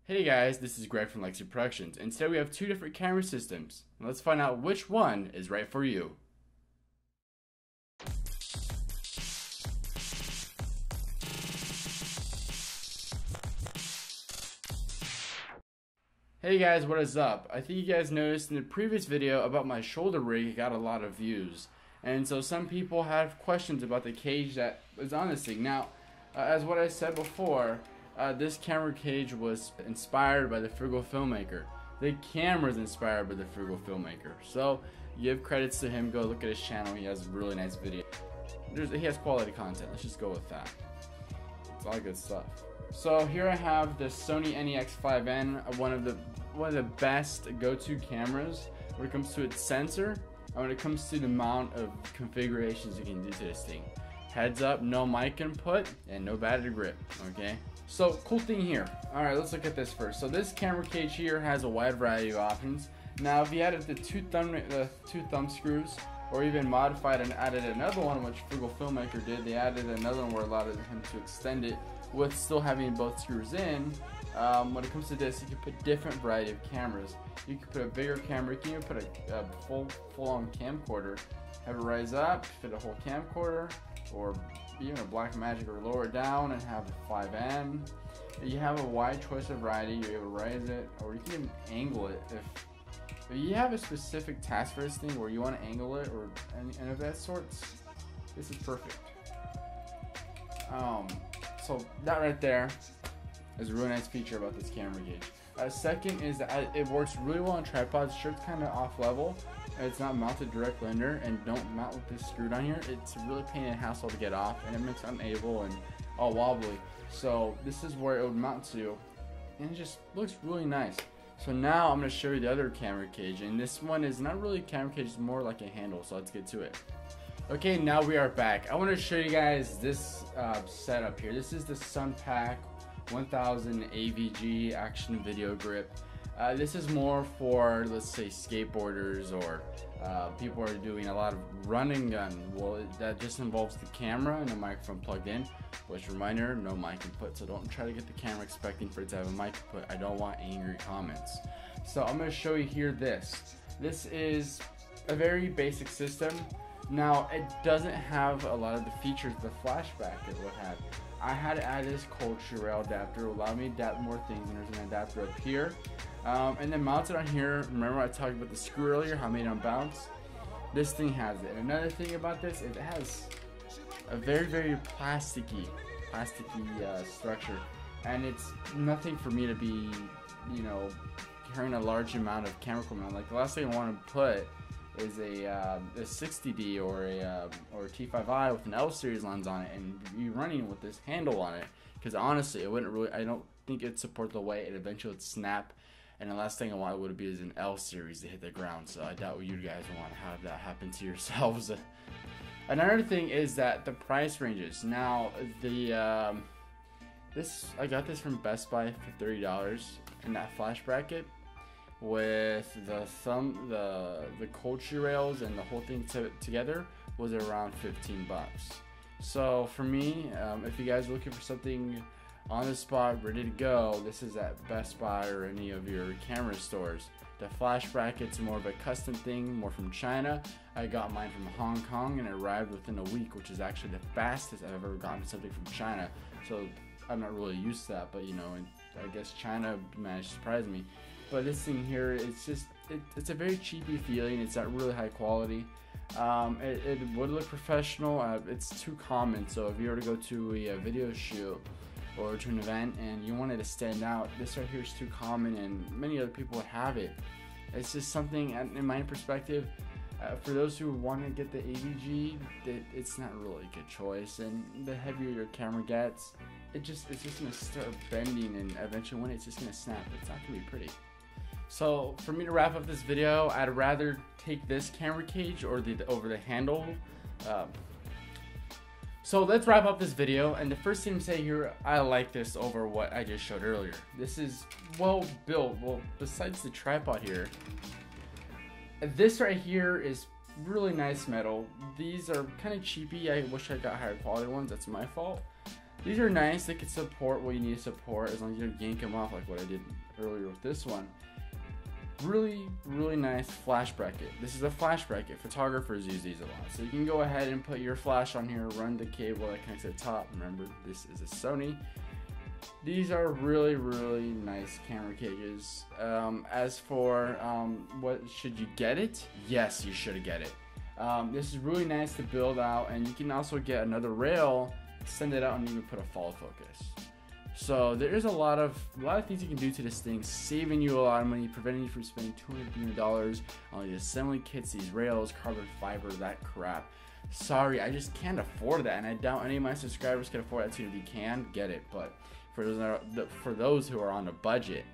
Hey guys, this is Greg from Lexi Productions, and today we have two different camera systems. Let's find out which one is right for you. Hey guys, what is up? I think you guys noticed in the previous video about my shoulder rig, it got a lot of views. And so some people have questions about the cage that is on this thing. Now, as what I said before, this camera cage was inspired by the Frugal Filmmaker. The camera is inspired by the Frugal Filmmaker. So, give credits to him. Go look at his channel. He has a really nice video. He has quality content. Let's just go with that. It's all good stuff. So here I have the Sony NEX5N, one of the best go-to cameras when it comes to its sensor and when it comes to the amount of configurations you can do to this thing. Heads up, no mic input and no battery grip. Okay. So cool thing here. Alright, let's look at this first. So this camera cage here has a wide variety of options. Now if you added the two thumb screws, or even modified and added another one, which Frugal Filmmaker did, they added another one where it allowed him to extend it with still having both screws in. When it comes to this, you can put different variety of cameras. You can put a bigger camera, you can even put a full-on camcorder, have it rise up, fit a whole camcorder, or even a Blackmagic, or lower it down and have a 5N. You have a wide choice of variety. You're able to rise it, or you can even angle it. If you have a specific task for this thing where you want to angle it or any of that sorts, this is perfect. So that right there is a really nice feature about this camera gauge. Second is that it works really well on tripods. Sure, it's kind of off level. It's not mounted directly under, and don't mount with this screw down here. It's a really pain and hassle to get off, and it makes it unable and all wobbly. So this is where it would mount to, and it just looks really nice. So now I'm going to show you the other camera cage, and this one is not really a camera cage, it's more like a handle, so let's get to it. Okay, now we are back. I want to show you guys this setup here. This is the Sunpack 1000 AVG Action Video Grip. This is more for, let's say, skateboarders or people who are doing a lot of running gun. Well, that just involves the camera and a microphone plugged in. Which, reminder, no mic input, so don't try to get the camera expecting for it to have a mic input. I don't want angry comments. So I'm going to show you here this. This is a very basic system. Now, it doesn't have a lot of the features the flashback it would have. I had to add this cold rail adapter to allow me to adapt more things, and there's an adapter up here. And then mounted on here, remember I talked about the screw earlier, how I made it on bounce? This thing has it. And another thing about this, it has a very plasticky structure, and it's nothing for me to be, carrying a large amount of camera equipment. Like the last thing I want to put is a 60D or a T5i with an L series lens on it, and be running with this handle on it. Because honestly, it wouldn't really. I don't think it'd support the weight. It eventually would snap. And the last thing I want would be is an L series to hit the ground. So I doubt you guys want to have that happen to yourselves. Another thing is that the price ranges. Now I got this from Best Buy for $30, and that flash bracket with the cold shoe rails and the whole thing together was around 15 bucks. So for me, if you guys are looking for something on the spot, ready to go, this is at Best Buy or any of your camera stores. The flash bracket's more of a custom thing, more from China. I got mine from Hong Kong and it arrived within a week, which is actually the fastest I've ever gotten something from China. So I'm not really used to that, but and I guess China managed to surprise me. But this thing here, it's a very cheapy feeling. It's not really high quality. It would look professional. It's too common. So if you were to go to a video shoot or to an event and you wanted to stand out, this right here is too common, and many other people would have it. It's just something, in my perspective, for those who want to get the AVG, it's not really a good choice. And the heavier your camera gets, it's just gonna start bending, and eventually when it's just gonna snap. It's not gonna be pretty. So for me to wrap up this video, I'd rather take this camera cage or over the handle. So let's wrap up this video, and the first thing to say here, I like this over what I just showed earlier. This is well built. Well, besides the tripod here, this right here is really nice metal. These are kind of cheapy. I wish I got higher quality ones. That's my fault. These are nice. They can support what you need to support as long as you don't yank them off like what I did earlier with this one. Really, really nice flash bracket. This is a flash bracket. Photographers use these a lot. So you can go ahead and put your flash on here, run the cable that connects to the top. Remember, this is a Sony. These are really, really nice camera cages. As for what should you get it? Yes, you should get it. This is really nice to build out, and you can also get another rail, send it out, and even put a follow focus. So there's a lot of things you can do to this thing, saving you a lot of money, preventing you from spending $200 on these assembly kits, these rails, carbon fiber, that crap. Sorry, I just can't afford that, and I doubt any of my subscribers can afford that too. If you can, get it. But for those who are on a budget,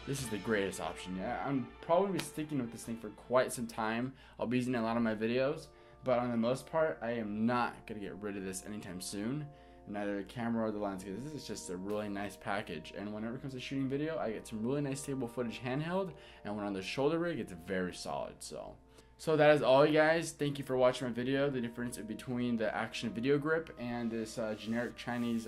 this is the greatest option. Yeah, I'm probably sticking with this thing for quite some time. I'll be using it in a lot of my videos, but on the most part, I am not gonna get rid of this anytime soon. Neither the camera or the lens. This is just a really nice package, and whenever it comes to shooting video, I get some really nice stable footage handheld, and when on the shoulder rig, it's very solid. So that is all, you guys. Thank you for watching my video. The difference between the Action Video Grip and this generic Chinese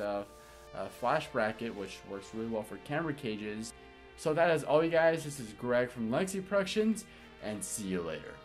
flash bracket, which works really well for camera cages. So that is all, you guys. This is Greg from Lexi Productions, and see you later.